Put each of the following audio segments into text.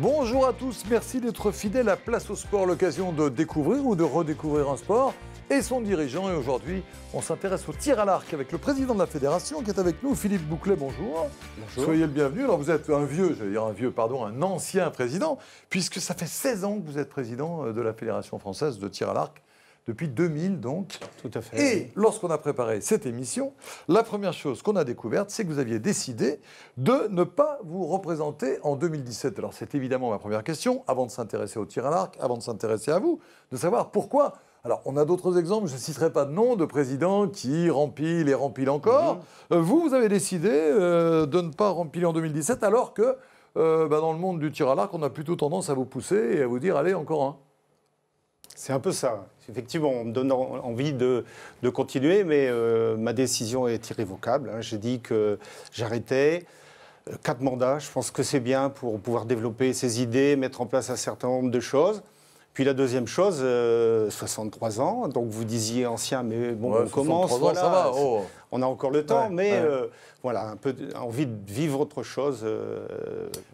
Bonjour à tous, merci d'être fidèles à Place au Sport, l'occasion de découvrir ou de redécouvrir un sport et son dirigeant. Et aujourd'hui, on s'intéresse au tir à l'arc avec le président de la fédération qui est avec nous, Philippe Bouclet. Bonjour. Bonjour. Soyez le bienvenu. Alors vous êtes un ancien président, puisque ça fait 16 ans que vous êtes président de la Fédération française de tir à l'arc. Depuis 2000, donc. Tout à fait. Et lorsqu'on a préparé cette émission, la première chose qu'on a découverte, c'est que vous aviez décidé de ne pas vous représenter en 2017. Alors, c'est évidemment ma première question, avant de s'intéresser au tir à l'arc, avant de s'intéresser à vous, de savoir pourquoi. Alors, on a d'autres exemples, je ne citerai pas de nom de président qui rempile et rempile encore. Vous avez décidé de ne pas remplir en 2017, alors que dans le monde du tir à l'arc, on a plutôt tendance à vous pousser et à vous dire, allez, encore un. C'est un peu ça. Effectivement, on me donne envie de continuer, mais ma décision est irrévocable. J'ai dit que j'arrêtais. 4 mandats, je pense que c'est bien pour pouvoir développer ses idées, mettre en place un certain nombre de choses. Puis la deuxième chose, 63 ans, donc vous disiez ancien, mais bon, ouais, on commence, ans, voilà, ça va. Oh. On a encore le temps, ouais, mais ouais. voilà, un peu envie de vivre autre chose.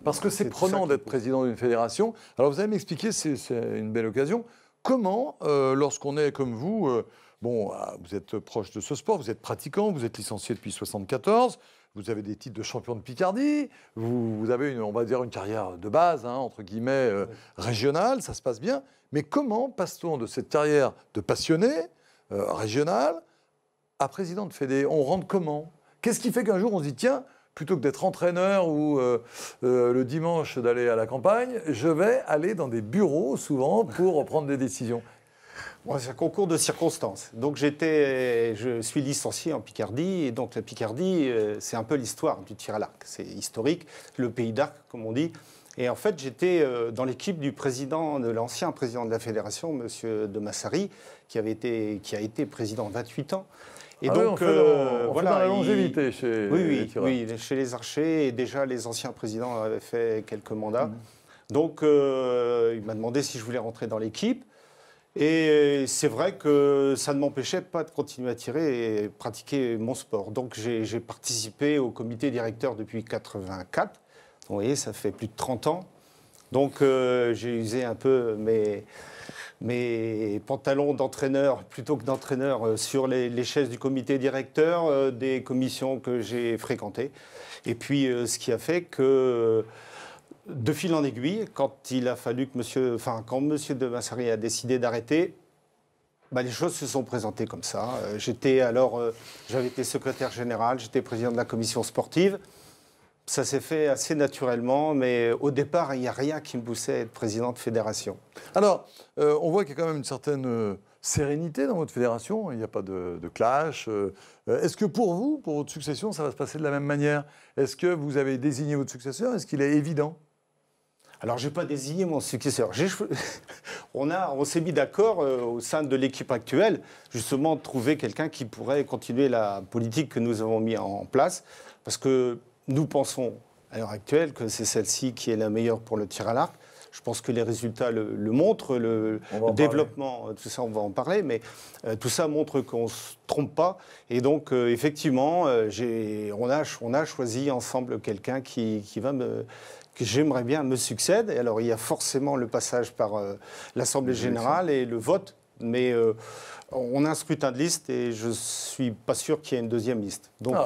Parce que c'est prenant d'être président d'une fédération. Alors vous allez m'expliquer, c'est une belle occasion. Comment, lorsqu'on est comme vous, vous êtes proche de ce sport, vous êtes pratiquant, vous êtes licencié depuis 1974, vous avez des titres de champion de Picardie, vous avez, on va dire, une carrière de base, entre guillemets, régionale, ça se passe bien. Mais comment passe-t-on de cette carrière de passionné, régional, à président de fédé? On rentre comment? Qu'est-ce qui fait qu'un jour on se dit, tiens, plutôt que d'être entraîneur ou le dimanche d'aller à la campagne, je vais aller dans des bureaux souvent pour prendre des décisions? Bon, c'est un concours de circonstances. Donc je suis licencié en Picardie, et donc la Picardie, c'est un peu l'histoire du tir à l'arc. C'est historique, le pays d'arc, comme on dit. Et en fait, j'étais dans l'équipe de l'ancien président de la fédération, M. de Massary, qui a été président 28 ans. Et donc, on fait dans la longévité chez les tireurs. Oui, chez les archers, et déjà les anciens présidents avaient fait quelques mandats. Donc, il m'a demandé si je voulais rentrer dans l'équipe. Et c'est vrai que ça ne m'empêchait pas de continuer à tirer et pratiquer mon sport. Donc, j'ai participé au comité directeur depuis 1984. Vous voyez, ça fait plus de 30 ans. Donc, j'ai usé un peu mes pantalons d'entraîneur plutôt que d'entraîneur sur les chaises du comité directeur, des commissions que j'ai fréquentées. Et puis, ce qui a fait que, de fil en aiguille, quand il a fallu que quand M. de Massary a décidé d'arrêter, les choses se sont présentées comme ça. J'avais été secrétaire général, j'étais président de la commission sportive. Ça s'est fait assez naturellement, mais au départ, il n'y a rien qui me poussait à être président de fédération. Alors, on voit qu'il y a quand même une certaine sérénité dans votre fédération, il n'y a pas de clash. Est-ce que pour vous, pour votre succession, ça va se passer de la même manière? Est-ce que vous avez désigné votre successeur? Est-ce qu'il est évident? Alors, je n'ai pas désigné mon successeur. On s'est mis d'accord au sein de l'équipe actuelle, justement, de trouver quelqu'un qui pourrait continuer la politique que nous avons mis en place, parce que nous pensons, à l'heure actuelle, que c'est celle-ci qui est la meilleure pour le tir à l'arc. Je pense que les résultats le montrent, le développement, tout ça, on va en parler, mais tout ça montre qu'on ne se trompe pas. Et donc, effectivement, on a choisi ensemble quelqu'un que j'aimerais bien me succède. Et alors, il y a forcément le passage par l'Assemblée générale et le vote, mais on a un scrutin de liste et je ne suis pas sûr qu'il y ait une deuxième liste. Donc,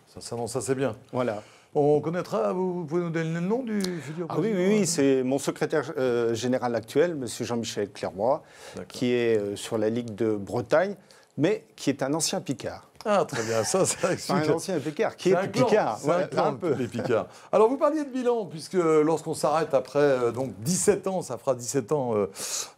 ça c'est bien. Voilà. On connaîtra, vous pouvez nous donner le nom du futur président? Oui, c'est mon secrétaire général actuel, M. Jean-Michel Clerbois, qui est sur la Ligue de Bretagne, mais qui est un ancien Picard. Ah, très bien, ça explique. Un ancien Picard, qui est Picard. C'est un peu les Picards. Alors, vous parliez de bilan, puisque lorsqu'on s'arrête après donc 17 ans, ça fera 17 ans,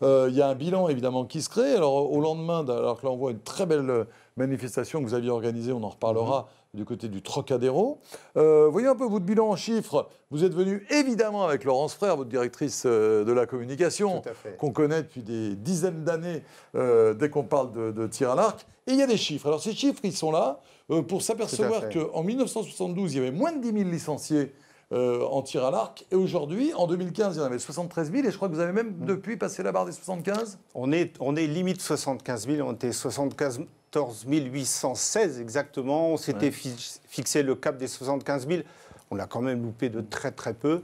il y a un bilan évidemment qui se crée. Alors, au lendemain, alors que là, on voit une très belle manifestation que vous aviez organisée, on en reparlera, du côté du Trocadéro. Voyez un peu votre bilan en chiffres. Vous êtes venu évidemment avec Laurence Frère, votre directrice de la communication, qu'on connaît depuis des dizaines d'années dès qu'on parle de tir à l'arc. Et il y a des chiffres. Alors ces chiffres, ils sont là. pour s'apercevoir qu'en 1972, il y avait moins de 10 000 licenciés en tir à l'arc. Et aujourd'hui, en 2015, il y en avait 73 000. Et je crois que vous avez même depuis passé la barre des 75. On est limite 75 000. On était 74 816 exactement. On s'était fixé le cap des 75 000. On l'a quand même loupé de très très peu.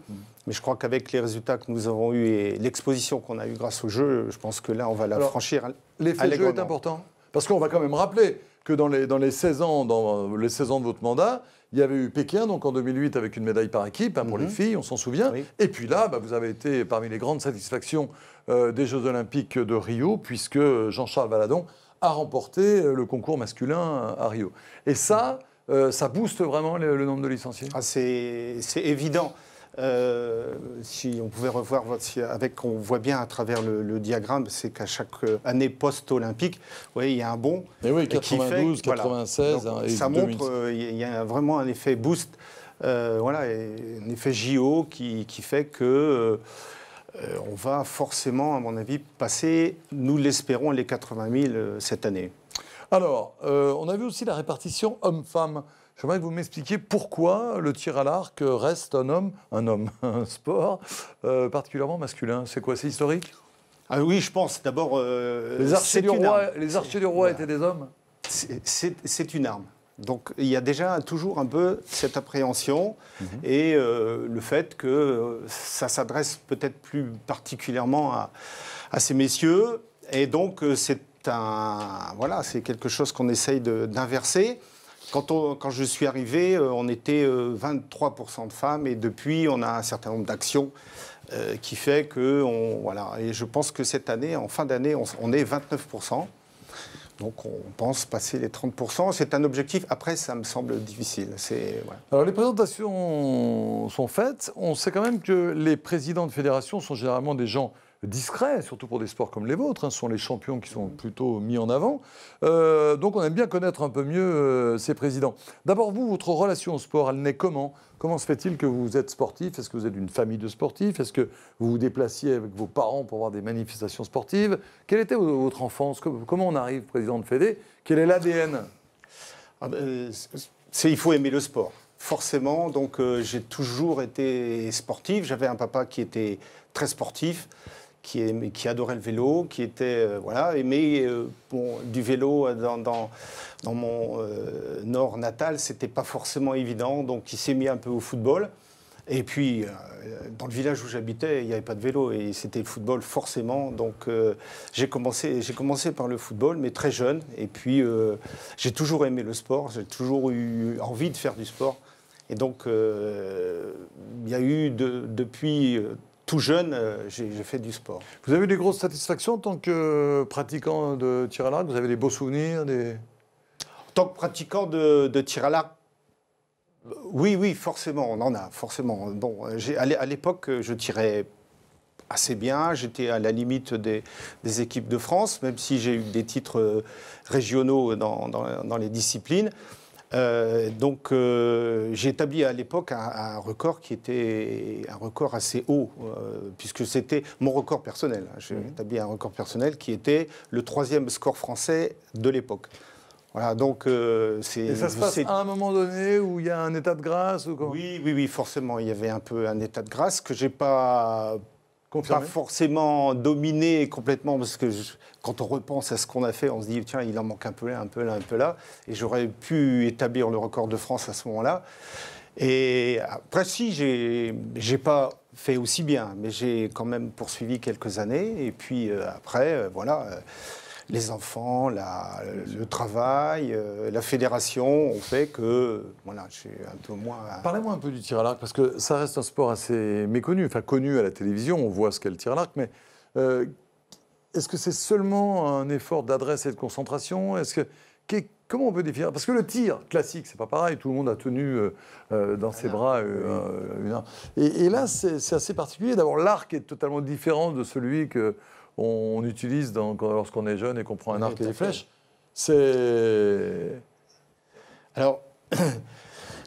Mais je crois qu'avec les résultats que nous avons eus et l'exposition qu'on a eue grâce au jeu, je pense que là, on va la franchir. L'effet de jeu est important. Parce qu'on va quand même rappeler que dans les 16 ans de votre mandat, il y avait eu Pékin, donc en 2008, avec une médaille par équipe pour les filles, on s'en souvient. Oui. Et puis là, vous avez été parmi les grandes satisfactions des Jeux Olympiques de Rio, puisque Jean-Charles Valadon a remporté le concours masculin à Rio. Et ça, ça booste vraiment le nombre de licenciés. C'est évident. Si on pouvait revoir on voit bien à travers le diagramme, c'est qu'à chaque année post-olympique, il y a un bond. Et oui, 92, 96, voilà. Ça montre il y a vraiment un effet boost, un effet JO qui fait que on va forcément, à mon avis, passer, nous l'espérons, les 80 000 cette année. Alors, on a vu aussi la répartition homme-femme. J'aimerais que vous m'expliquiez pourquoi le tir à l'arc reste un sport particulièrement masculin. C'est quoi, c'est historique? Ah oui, je pense d'abord. Les archers du roi étaient des hommes? C'est une arme. Donc il y a déjà toujours un peu cette appréhension et le fait que ça s'adresse peut-être plus particulièrement à ces messieurs. Et donc c'est quelque chose qu'on essaye d'inverser. Quand je suis arrivé, on était 23% de femmes et depuis, on a un certain nombre d'actions qui fait que, et je pense que cette année, en fin d'année, on est 29%. Donc on pense passer les 30%. C'est un objectif. Après, ça me semble difficile. Alors les présentations sont faites. On sait quand même que les présidents de fédération sont généralement des gens discrets, surtout pour des sports comme les vôtres. Ce sont les champions qui sont plutôt mis en avant. Donc on aime bien connaître un peu mieux ces présidents. D'abord, vous, votre relation au sport, elle naît comment? Comment se fait-il que vous êtes sportif? Est-ce que vous êtes d'une famille de sportifs? Est-ce que vous vous déplaciez avec vos parents pour voir des manifestations sportives? Quelle était votre enfance? Comment on arrive président de Fédé? Quel est l'ADN? Il faut aimer le sport, forcément. Donc j'ai toujours été sportif. J'avais un papa qui était très sportif, qui adorait le vélo, qui était aimait du vélo dans mon nord natal, c'était pas forcément évident, donc il s'est mis un peu au football. Et puis dans le village où j'habitais, il n'y avait pas de vélo et c'était le football forcément. Donc j'ai commencé par le football, mais très jeune. Et puis j'ai toujours aimé le sport, j'ai toujours eu envie de faire du sport. Et donc il y a eu depuis tout jeune, j'ai fait du sport. Vous avez eu des grosses satisfactions en tant que pratiquant de tir à l'arc? Vous avez des beaux souvenirs En tant que pratiquant de tir à l'arc, oui, forcément, on en a, forcément. Bon, à l'époque, je tirais assez bien, j'étais à la limite des équipes de France, même si j'ai eu des titres régionaux dans les disciplines. Donc j'ai établi à l'époque un record qui était un record assez haut, puisque c'était mon record personnel. J'ai établi un record personnel qui était le 3e score français de l'époque. Voilà, donc c'est... Et ça se passe à un moment donné où il y a un état de grâce ou quoi? Oui, forcément, il y avait un peu un état de grâce que j'ai pas forcément dominé complètement, parce que quand on repense à ce qu'on a fait, on se dit, tiens, il en manque un peu là, un peu là, un peu là. Et j'aurais pu établir le record de France à ce moment-là. Et après, si, j'ai pas fait aussi bien, mais j'ai quand même poursuivi quelques années. Et puis après, les enfants, le travail, la fédération ont fait que j'ai un peu moins... Parlez-moi un peu du tir à l'arc, parce que ça reste un sport assez méconnu, enfin connu à la télévision, on voit ce qu'est le tir à l'arc, mais est-ce que c'est seulement un effort d'adresse et de concentration? Comment on peut définir? Parce que le tir classique, c'est pas pareil, tout le monde a tenu dans ses bras une arme. Et là, c'est assez particulier. D'abord, l'arc est totalement différent de celui qu'on utilise lorsqu'on est jeune et qu'on prend un arc et des flèches. Alors,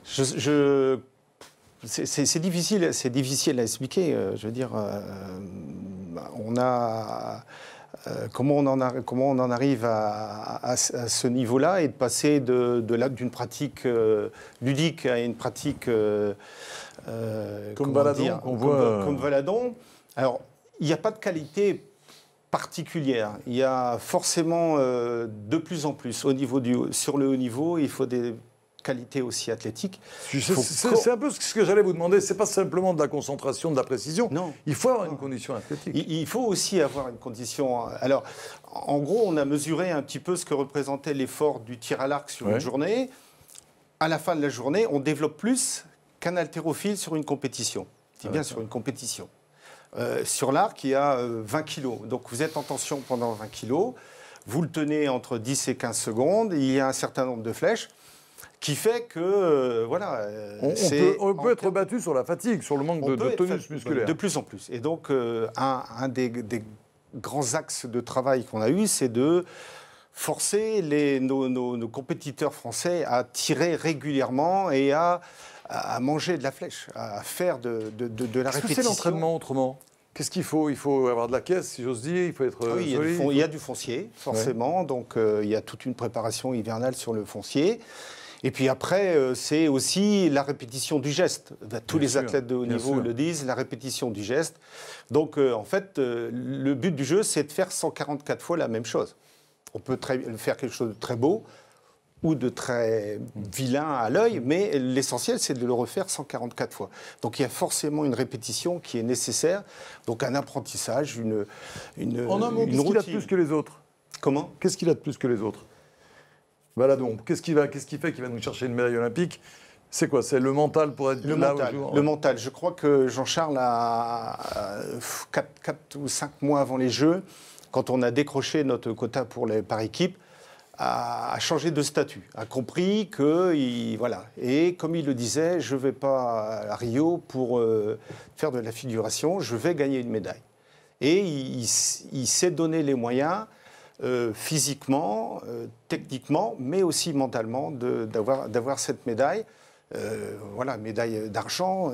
c'est difficile à expliquer. Je veux dire, on a comment on en arrive à ce niveau-là et de passer d'une pratique ludique à une pratique comme Valadon, comme Valadon. Alors, il n'y a pas de qualité particulière. Il y a forcément de plus en plus sur le haut niveau, il faut des qualité aussi athlétique. C'est un peu ce que j'allais vous demander. C'est pas simplement de la concentration, de la précision. Non. Il faut avoir une condition athlétique. Il faut aussi avoir une condition. Alors, en gros, on a mesuré un petit peu ce que représentait l'effort du tir à l'arc sur une journée. À la fin de la journée, on développe plus qu'un haltérophile sur une compétition. C'est bien sur une compétition. Sur l'arc, il y a 20 kilos. Donc, vous êtes en tension pendant 20 kilos. Vous le tenez entre 10 et 15 secondes. Il y a un certain nombre de flèches. Qui fait que, voilà... on peut être battu sur la fatigue, sur le manque de tonus musculaire. De plus en plus. Et donc, un des grands axes de travail qu'on a eu, c'est de forcer nos compétiteurs français à tirer régulièrement et à manger de la flèche, à faire de la répétition. Est-ce que c'est l'entraînement autrement ? Qu'est-ce qu'il faut ? Il faut avoir de la caisse, si j'ose dire, il faut être solide. Il y a du foncier, forcément. Ouais. Donc, il y a toute une préparation hivernale sur le foncier. Et puis après, c'est aussi la répétition du geste. Tous les athlètes de haut niveau le disent, la répétition du geste. Donc, en fait, le but du jeu, c'est de faire 144 fois la même chose. On peut faire quelque chose de très beau ou de très vilain à l'œil, mais l'essentiel, c'est de le refaire 144 fois. Donc, il y a forcément une répétition qui est nécessaire. Donc, un apprentissage, une En un mot, qu'est-ce qu'il a de plus que les autres ? Comment ? Qu'est-ce qu'il a de plus que les autres ? Valadon, qu'est-ce qui fait qu'il va nous chercher une médaille olympique ? C'est quoi ? C'est le mental pour être là au jour ? Le mental. Je crois que Jean-Charles a 4 ou 5 mois avant les Jeux, quand on a décroché notre quota par équipe, a changé de statut, a compris que, voilà. Et comme il le disait, je ne vais pas à Rio pour faire de la figuration, je vais gagner une médaille. Et il s'est donné les moyens... physiquement, techniquement, mais aussi mentalement, d'avoir cette médaille. Voilà, médaille d'argent,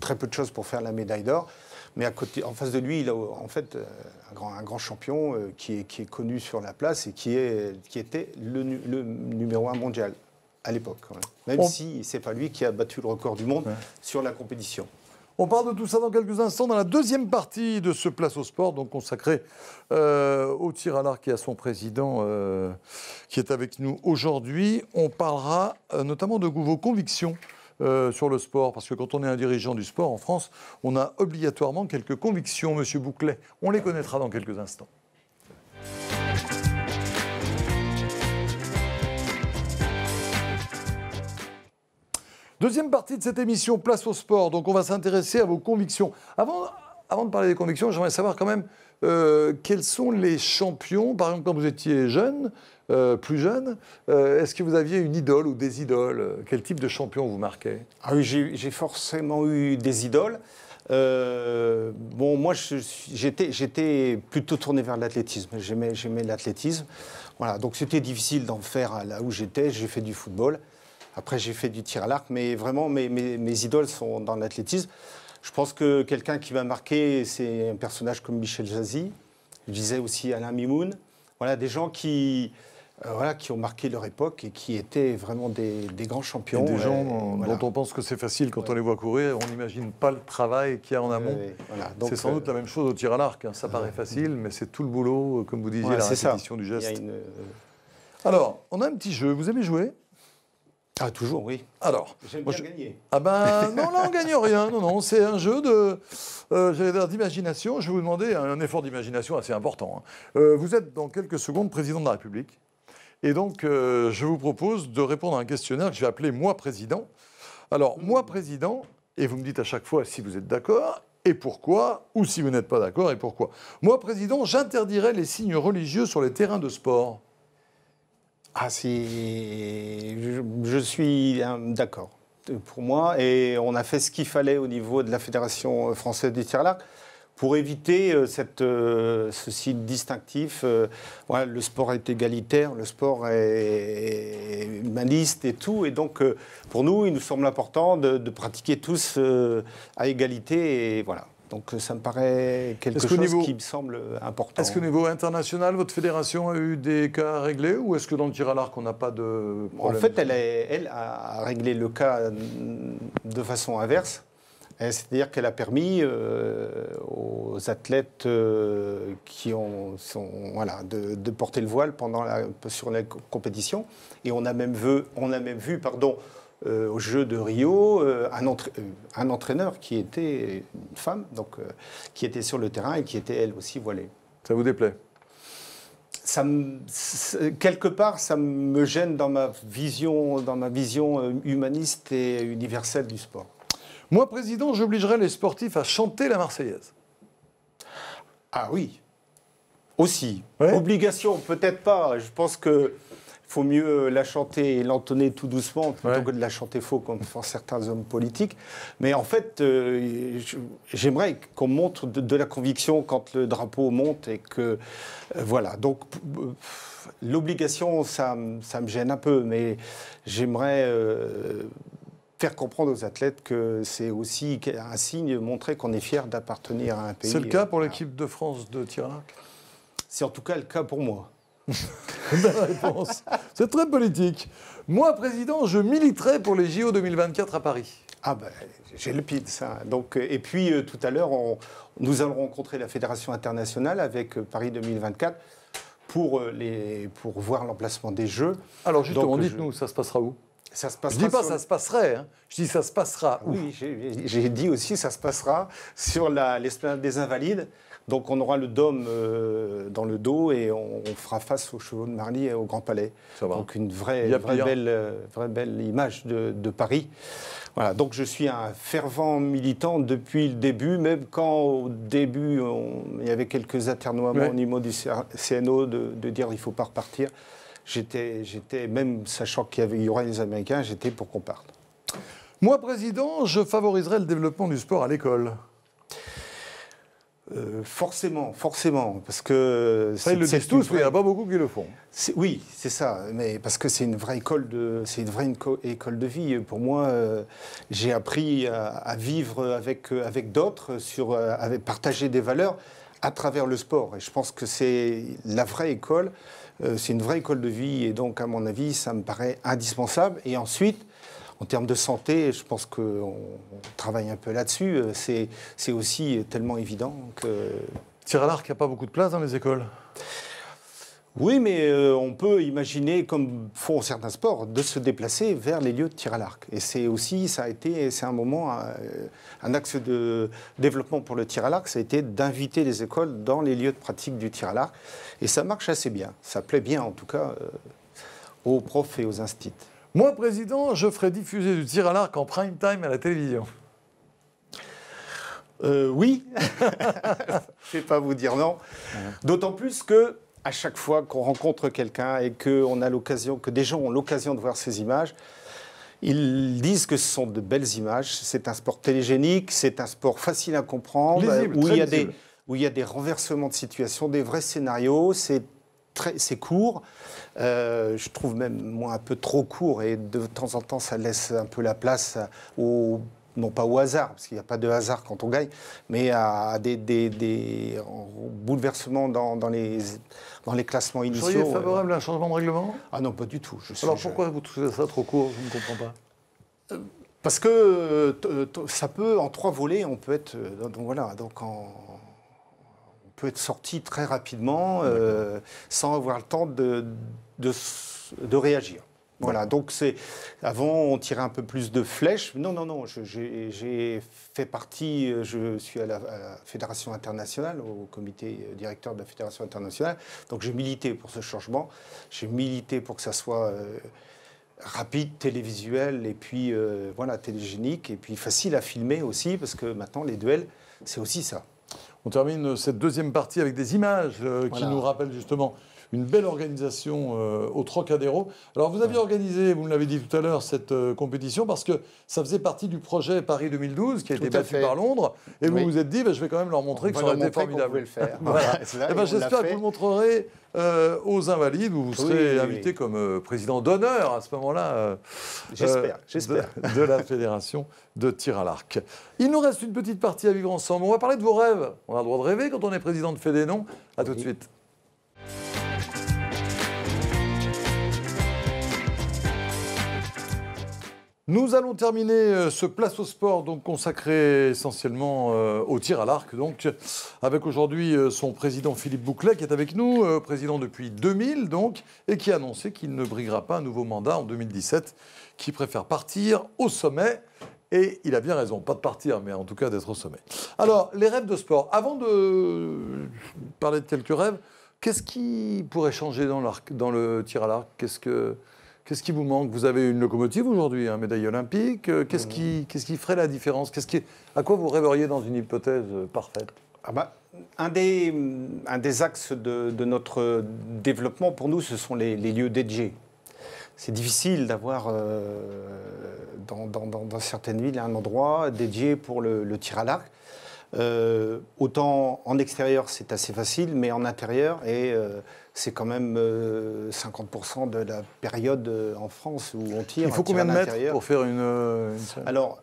très peu de choses pour faire la médaille d'or. Mais en face de lui, il a en fait un grand champion qui est connu sur la place et qui était le numéro 1 mondial à l'époque. Même si ce n'est pas lui qui a battu le record du monde sur la compétition. On parle de tout ça dans quelques instants, dans la deuxième partie de ce Place au Sport, donc consacré au tir à l'arc et à son président qui est avec nous aujourd'hui. On parlera notamment de vos convictions sur le sport, parce que quand on est un dirigeant du sport en France, on a obligatoirement quelques convictions, Monsieur Bouclet. On les connaîtra dans quelques instants. Deuxième partie de cette émission, Place au Sport. Donc on va s'intéresser à vos convictions. Avant de parler des convictions, j'aimerais savoir quand même quels sont les champions. Par exemple, quand vous étiez jeune, plus jeune, est-ce que vous aviez une idole ou des idoles ? Quel type de champion vous marquait ? Ah oui, j'ai forcément eu des idoles. Bon, moi, j'étais plutôt tourné vers l'athlétisme. J'aimais l'athlétisme. Voilà, donc c'était difficile d'en faire là où j'étais. J'ai fait du football. Après, j'ai fait du tir à l'arc, mais vraiment, mes idoles sont dans l'athlétisme. Je pense que quelqu'un qui m'a marqué, c'est un personnage comme Michel Jazzy. Je disais aussi Alain Mimoun. Voilà, des gens qui ont marqué leur époque et qui étaient vraiment des grands champions. Et des gens dont on pense que c'est facile quand on les voit courir. On n'imagine pas le travail qu'il y a en amont. Voilà. C'est sans doute la même chose au tir à l'arc. Ça paraît facile, mais c'est tout le boulot, comme vous disiez, la répétition du geste. Alors, on a un petit jeu. Vous aimez jouer ? Ah, toujours, oui. Alors, j'aime bien gagner. Ah ben, non, là, on ne gagne rien. Non, c'est un jeu d'imagination. Je vais vous demander un effort d'imagination assez important. Vous êtes, dans quelques secondes, président de la République. Et donc, je vous propose de répondre à un questionnaire que je vais appeler « Moi, président ». Alors, moi, président, et vous me dites à chaque fois si vous êtes d'accord, et pourquoi, ou si vous n'êtes pas d'accord, et pourquoi. Moi, président, j'interdirais les signes religieux sur les terrains de sport. Ah, je suis d'accord pour moi. Et on a fait ce qu'il fallait au niveau de la Fédération française du tir à l'arc pour éviter ce signe distinctif. Voilà, le sport est égalitaire, le sport est humaniste et tout. Et donc, pour nous, il nous semble important de pratiquer tous à égalité. Et voilà. Donc ça me paraît quelque chose qui me semble important. Est-ce qu'au niveau international, votre fédération a eu des cas à régler ou est-ce que dans le tir à l'arc, on n'a pas de problème? En fait, elle a réglé le cas de façon inverse. C'est-à-dire qu'elle a permis aux athlètes de porter le voile sur la compétition. Et on a même vu aux Jeux de Rio, un entraîneur qui était une femme, qui était sur le terrain et qui était elle aussi voilée. Ça vous déplaît? Quelque part, ça me gêne dans ma vision humaniste et universelle du sport. Moi, président, j'obligerais les sportifs à chanter la Marseillaise. Ah oui, aussi. Ouais. Obligation, peut-être pas. Je pense que faut mieux la chanter et l'entonner tout doucement plutôt que de la chanter faux comme font certains hommes politiques. Mais en fait, j'aimerais qu'on montre de la conviction quand le drapeau monte et que... voilà. Donc, l'obligation, ça me gêne un peu, mais j'aimerais faire comprendre aux athlètes que c'est aussi un signe, montrer qu'on est fier d'appartenir à un pays. C'est le cas pour l'équipe de France de tir à l'arc? C'est en tout cas le cas pour moi. Bonne réponse. C'est très politique. Moi, président, je militerai pour les JO 2024 à Paris. Ah ben, j'ai le PID, ça. Donc, et puis, tout à l'heure, nous allons rencontrer la Fédération internationale avec Paris 2024 pour voir l'emplacement des Jeux. Alors, justement, dites-nous, ça se passera où? Ça se passera. Je ne dis pas ça se passerait, hein. Je dis ça se passera où? Oui, j'ai dit aussi ça se passera sur l'esplanade des Invalides. Donc on aura le dôme dans le dos et on fera face aux Chevaux de Marly et au Grand Palais. Ça va. Donc une vraie belle image de Paris. Voilà, donc je suis un fervent militant depuis le début, même quand au début il y avait quelques atermoiements au niveau du CNO de dire il ne faut pas repartir. J'étais même sachant qu'il y aurait les Américains, j'étais pour qu'on parte. Moi, président, je favoriserai le développement du sport à l'école. Forcément, parce que... Ça, ils le disent tous, mais il n'y en a pas beaucoup qui le font. Oui, c'est ça, mais parce que c'est une vraie école de vie. Pour moi, j'ai appris à vivre avec d'autres, à partager des valeurs à travers le sport. Et je pense que c'est la vraie école, c'est une vraie école de vie, et donc, à mon avis, ça me paraît indispensable. Et ensuite, en termes de santé, je pense qu'on travaille un peu là-dessus. C'est aussi tellement évident que... Tir à l'arc, il n'y a pas beaucoup de place dans les écoles? Oui, mais on peut imaginer, comme font certains sports, de se déplacer vers les lieux de tir à l'arc. Et c'est un moment, un axe de développement pour le tir à l'arc, ça a été d'inviter les écoles dans les lieux de pratique du tir à l'arc. Et ça marche assez bien. Ça plaît bien, en tout cas, aux profs et aux instituts. Moi, président, je ferai diffuser du tir à l'arc en prime time à la télévision. Oui, je ne vais pas vous dire non. D'autant plus que à chaque fois qu'on rencontre quelqu'un et que des gens ont l'occasion de voir ces images, ils disent que ce sont de belles images. C'est un sport télégénique, c'est un sport facile à comprendre, lisible, où il y a des renversements de situation, des vrais scénarios. C'est court, je trouve même moi un peu trop court, et de temps en temps ça laisse un peu la place non pas au hasard, parce qu'il n'y a pas de hasard quand on gagne, mais à des bouleversements dans les classements initiaux. Vous seriez favorable à un changement de règlement? Ah non, pas du tout. Alors pourquoi vous trouvez ça trop court? Je ne comprends pas. Parce que ça peut, en 3 volets, on peut être... On peut être sorti très rapidement sans avoir le temps de réagir. Voilà, donc avant on tirait un peu plus de flèches. Non, j'ai fait partie, je suis à la Fédération internationale, au comité directeur de la Fédération internationale, donc j'ai milité pour ce changement, j'ai milité pour que ça soit rapide, télévisuel, et puis télégénique, et puis facile à filmer aussi, parce que maintenant les duels, c'est aussi ça. On termine cette deuxième partie avec des images qui nous rappellent justement une belle organisation au Trocadéro. Alors vous aviez organisé, vous me l'avez dit tout à l'heure, cette compétition parce que ça faisait partie du projet Paris 2012 qui a été battu par Londres. Et vous vous êtes dit, je vais quand même leur montrer que ça aurait été formidable. Le faire. Voilà. J'espère que vous le montrerez aux Invalides où vous serez invité comme président d'honneur à ce moment-là. J'espère. De la Fédération de tir à l'arc. Il nous reste une petite partie à vivre ensemble. On va parler de vos rêves. On a le droit de rêver quand on est président de Fédé, non ? À tout de suite. Nous allons terminer ce Place au sport donc consacré essentiellement au tir à l'arc, donc avec aujourd'hui son président Philippe Bouclet qui est avec nous, président depuis 2000 donc, et qui a annoncé qu'il ne briguera pas un nouveau mandat en 2017, qui préfère partir au sommet. Et il a bien raison, pas de partir, mais en tout cas d'être au sommet. Alors, les rêves de sport. Avant de parler de quelques rêves, qu'est-ce qui pourrait changer dans le tir à l'arc ? Qu'est-ce qui vous manque ? Vous avez une locomotive aujourd'hui, une médaille olympique. Qu'est-ce qui ferait la différence ? À quoi vous rêveriez dans une hypothèse parfaite ? Un des axes de notre développement, pour nous, ce sont les lieux dédiés. C'est difficile d'avoir dans certaines villes un endroit dédié pour le tir à l'arc. Autant en extérieur, c'est assez facile, mais en intérieur, c'est quand même 50% de la période en France où on tire. Il faut combien de mètres pour faire une... Alors,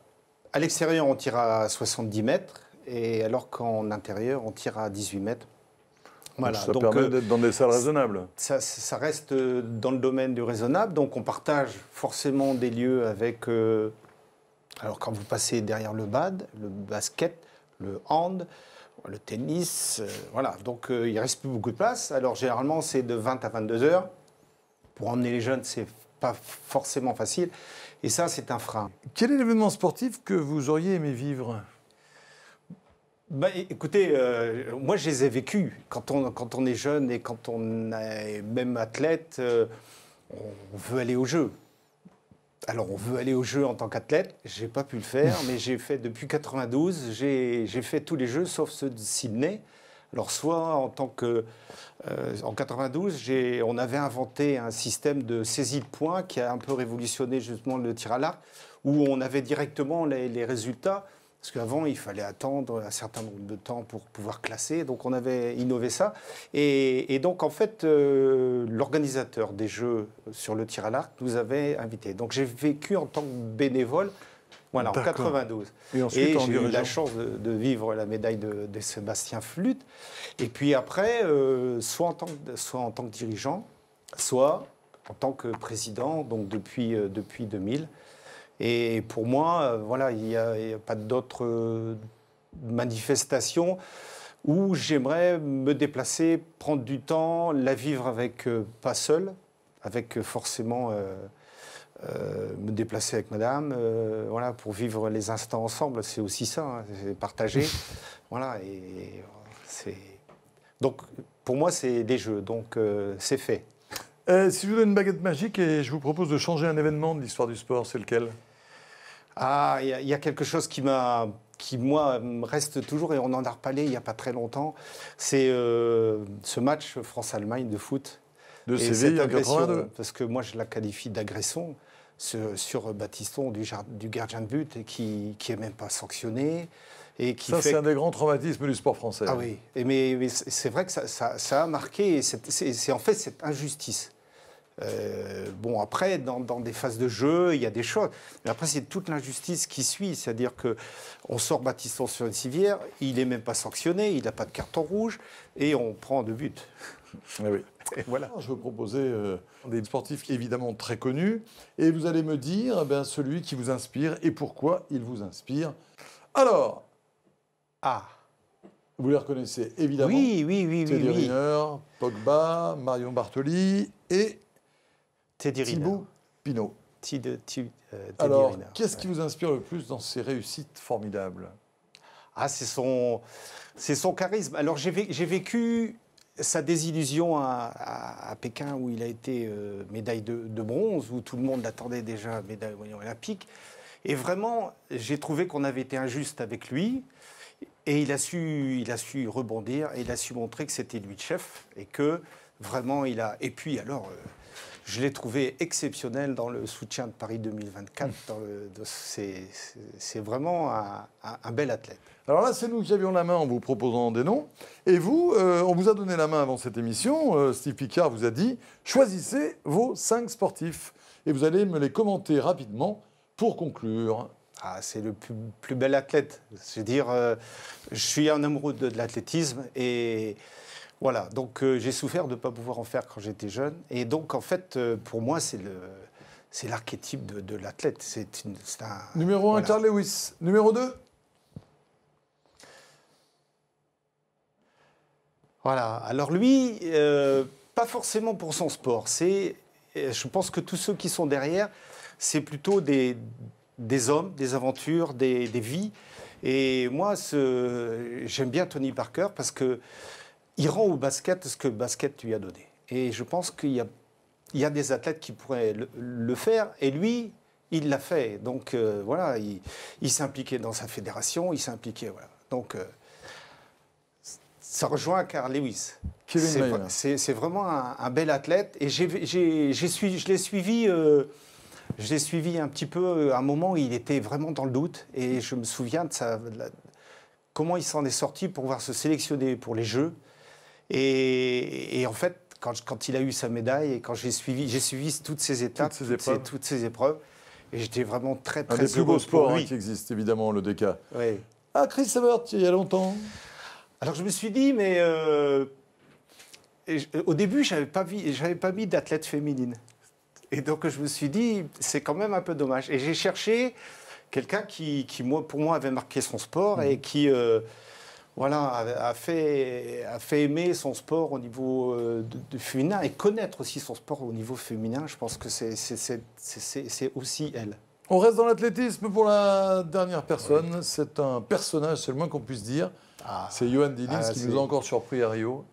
à l'extérieur, on tire à 70 mètres, et alors qu'en intérieur, on tire à 18 mètres. Voilà. Ça permet d'être dans des salles raisonnables. Ça reste dans le domaine du raisonnable, donc on partage forcément des lieux avec... alors quand vous passez derrière le bad, le basket, le hand, le tennis, voilà. Donc il ne reste plus beaucoup de place. Alors généralement c'est de 20 à 22 heures. Pour emmener les jeunes, c'est pas forcément facile. Et ça, c'est un frein. Quel est l'événement sportif que vous auriez aimé vivre ? Écoutez, moi je les ai vécus. Quand on est jeune et quand on est même athlète, on veut aller aux Jeux. Alors on veut aller aux Jeux en tant qu'athlète. J'ai pas pu le faire, mais j'ai fait depuis 92. J'ai fait tous les Jeux sauf ceux de Sydney. Alors soit en tant que en 92, on avait inventé un système de saisie de points qui a un peu révolutionné justement le tir à l'arc, où on avait directement les résultats. Parce qu'avant, il fallait attendre un certain nombre de temps pour pouvoir classer. Donc, on avait innové ça. Et donc, en fait, l'organisateur des Jeux sur le tir à l'arc nous avait invités. Donc, j'ai vécu en tant que bénévole, voilà, en 92. Et j'ai eu la chance de vivre la médaille de Sébastien Flûte. Et puis après, soit en tant que dirigeant, soit en tant que président, donc depuis 2000. Et pour moi, voilà, il n'y a pas d'autres manifestations où j'aimerais me déplacer, prendre du temps, la vivre avec, pas seul, avec forcément me déplacer avec madame, voilà, pour vivre les instants ensemble. C'est aussi ça, hein, c'est partager. Voilà, et c'est... Donc, pour moi, c'est des Jeux, donc c'est fait. Si je vous donne une baguette magique et je vous propose de changer un événement de l'histoire du sport, c'est lequel ? Ah, il y a quelque chose qui, moi, me reste toujours, et on en a reparlé il n'y a pas très longtemps, c'est ce match France-Allemagne de foot. De Séville en 82. Parce que moi, je la qualifie d'agression sur Battiston, du gardien de but, et qui n'est même pas sanctionné. Et qui c'est un des grands traumatismes du sport français. Ah oui, mais c'est vrai que ça a marqué, et c'est en fait cette injustice. Bon, après, dans des phases de jeu, il y a des choses. Mais après, c'est toute l'injustice qui suit. C'est-à-dire qu'on sort Battiston sur une civière, il n'est même pas sanctionné, il n'a pas de carton rouge, et on prend 2 buts. Oui. Et voilà. Je vais proposer des sportifs évidemment très connus. Et vous allez me dire celui qui vous inspire et pourquoi il vous inspire. Alors, vous les reconnaissez évidemment. Oui. Teddy Riner, Pogba, Marion Bartoli et Thibaut Pinot. Alors, qu'est-ce qui vous inspire le plus dans ces réussites formidables ? C'est son charisme. Alors, j'ai vécu sa désillusion à Pékin, où il a été médaille de bronze, où tout le monde l'attendait déjà médaille olympique. Et vraiment, j'ai trouvé qu'on avait été injuste avec lui. Et il a su rebondir, et il a su montrer que c'était lui le chef, et que Vraiment, il a... Et puis alors, je l'ai trouvé exceptionnel dans le soutien de Paris 2024. C'est vraiment un bel athlète. Alors là, c'est nous qui avions la main en vous proposant des noms. Et vous, on vous a donné la main avant cette émission. Steve Picard vous a dit, choisissez vos 5 sportifs. Et vous allez me les commenter rapidement pour conclure. Ah, c'est le plus bel athlète. Je veux dire, je suis un amoureux de l'athlétisme. Et voilà, donc j'ai souffert de ne pas pouvoir en faire quand j'étais jeune. Et donc, en fait, pour moi, c'est l'archétype de l'athlète. Numéro 1, voilà. Carl Lewis. Numéro 2 ? Voilà, alors lui, pas forcément pour son sport. Je pense que tous ceux qui sont derrière, c'est plutôt des hommes, des aventures, des vies. Et moi, j'aime bien Tony Parker parce qu'il rend au basket ce que le basket lui a donné. Et je pense qu'il y a des athlètes qui pourraient le faire, et lui, il l'a fait. Donc voilà, il s'est impliqué dans sa fédération, il s'est impliqué, voilà. Donc... ça rejoint Carl Lewis. C'est vraiment un bel athlète. Et je l'ai suivi un petit peu à un moment où il était vraiment dans le doute. Et je me souviens de comment il s'en est sorti pour pouvoir se sélectionner pour les Jeux. Et en fait, quand il a eu sa médaille, et quand j'ai suivi toutes ces étapes, toutes ces épreuves, et j'étais vraiment très, très heureux. Un des plus beaux sports qui existe, évidemment, le DK. Oui. Ah, Chris Evert, il y a longtemps. Alors je me suis dit, mais au début, j'avais pas mis d'athlète féminine. Et donc je me suis dit, c'est quand même un peu dommage. Et j'ai cherché quelqu'un qui pour moi, avait marqué son sport et qui a fait aimer son sport au niveau de féminin et connaître aussi son sport au niveau féminin. Je pense que c'est aussi elle. On reste dans l'athlétisme pour la dernière personne. Oui. C'est un personnage, c'est le moins qu'on puisse dire. C'est Johan Diniz qui nous a encore surpris à Rio.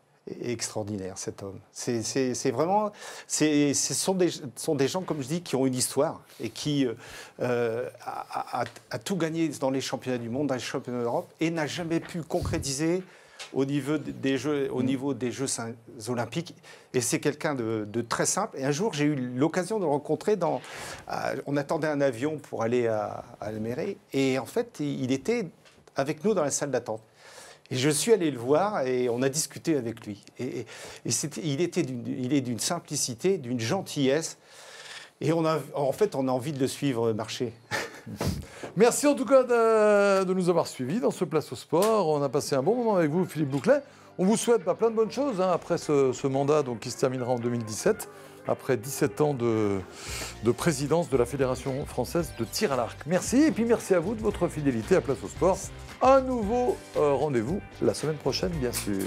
Extraordinaire, cet homme. C'est vraiment... Ce sont des gens, comme je dis, qui ont une histoire et qui a tout gagné dans les championnats du monde, dans les championnats d'Europe, et n'a jamais pu concrétiser au niveau des Jeux olympiques. Et c'est quelqu'un de très simple. Et un jour, j'ai eu l'occasion de le rencontrer on attendait un avion pour aller à Almere. Et en fait, il était avec nous dans la salle d'attente. Et je suis allé le voir et on a discuté avec lui. Et il est d'une simplicité, d'une gentillesse. Et en fait, on a envie de le suivre marcher. Merci en tout cas de nous avoir suivis dans ce Place au Sport. On a passé un bon moment avec vous, Philippe Bouclet. On vous souhaite plein de bonnes choses après ce mandat qui se terminera en 2017, après 17 ans de présidence de la Fédération française de tir à l'arc. Merci, et puis merci à vous de votre fidélité à Place au Sport. Un nouveau rendez-vous la semaine prochaine, bien sûr.